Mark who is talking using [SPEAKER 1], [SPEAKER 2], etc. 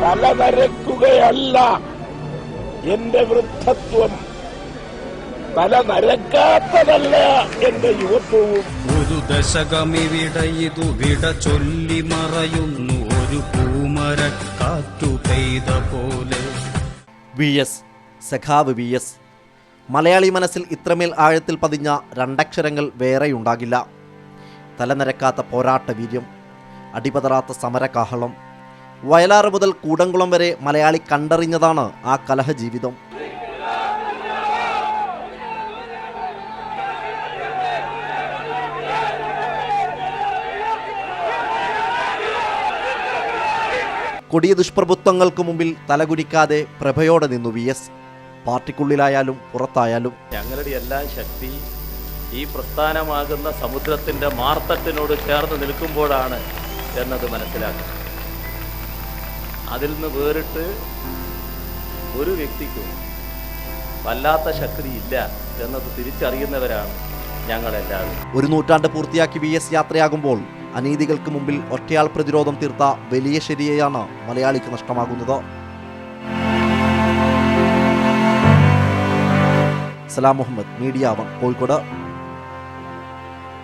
[SPEAKER 1] തലനരക്കുകയല്ല എന്റെ വൃദ്ധത്വം, തല നരക്കാത്തതല്ല എന്റെ യുവത്വവും.
[SPEAKER 2] ഒരു ദശകമിവിടെ ഇതു വിട ചൊല്ലി മറയുന്നു, ഒരു പൂമര കാറ്റു പെയ്ത പോലെ.
[SPEAKER 3] VS സഖാവ് VS. മലയാളി മനസ്സിൽ ഇത്രമേൽ ആഴത്തിൽ പതിഞ്ഞ രണ്ടക്ഷരങ്ങൾ വേറെയുണ്ടാകില്ല. തലനിരക്കാത്ത പോരാട്ട വീര്യം, അടിപതറാത്ത സമരകാഹളം. വയലാറ് മുതൽ കൂടംകുളം വരെ മലയാളി കണ്ടറിഞ്ഞതാണ് ആ കലഹജീവിതം. കൊടിയ ദുഷ്പ്രഭുത്വങ്ങൾക്ക് മുമ്പിൽ തലകുനിക്കാതെ പ്രഭയോടെ നിന്നു VS. പാർട്ടിക്കുള്ളിലായാലും പുറത്തായാലും.
[SPEAKER 4] ഞങ്ങളുടെ എല്ലാ ശക്തി ഈ പ്രസ്ഥാനമാകുന്ന സമുദ്രത്തിൻ്റെ മാർത്തട്ടിനോട് ചേർന്ന് നിൽക്കുമ്പോഴാണ് എന്നത് മനസ്സിലാക്കുക. അതിൽ നിന്ന് വേറിട്ട് ഒരു വ്യക്തിക്കും വല്ലാത്ത ശക്തിയില്ല എന്നത് തിരിച്ചറിയുന്നവരാണ് ഞങ്ങളെല്ലാവരും.
[SPEAKER 3] ഒരു നൂറ്റാണ്ട് പൂർത്തിയാക്കി VS യാത്രയാകുമ്പോൾ അനീതികൾക്ക് മുമ്പിൽ ഒറ്റയാൾ പ്രതിരോധം തീർത്ത വലിയ ശരിയെയാണ് മലയാളിക്ക് നഷ്ടമാകുന്നത്. സലാം മുഹമ്മദ്, മീഡിയ 1, കോഴിക്കോട്.